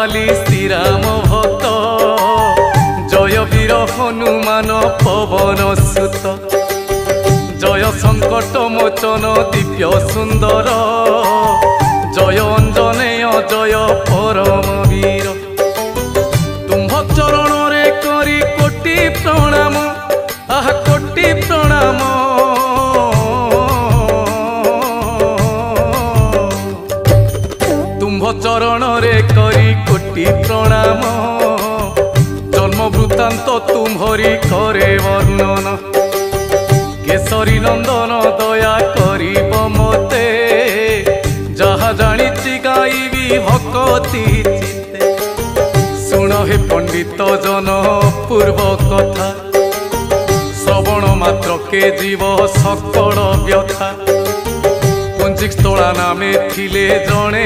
बाली श्रीराम भक्त जय वीर हनुमान पवन सुत जय संकट मोचन दिव्य सुंदर जय अंजनेय जय परम वीर तुम्भ चरण रे करी कोटि प्रणाम आह कोटि प्रणाम तुम्भ चरण रे करी कोटि प्रणाम जन्म वृत्तांत तुम्हरी करे वर्णन केसरी नंदन दया करिब मते जहा जानिछि गाइबी भक्ति चित्ते सुन हे पंडित जन पूर्व कथा श्रवण मात्र के जीव सकल व्यथा पुंजिक स्थला नामे थिले जणे।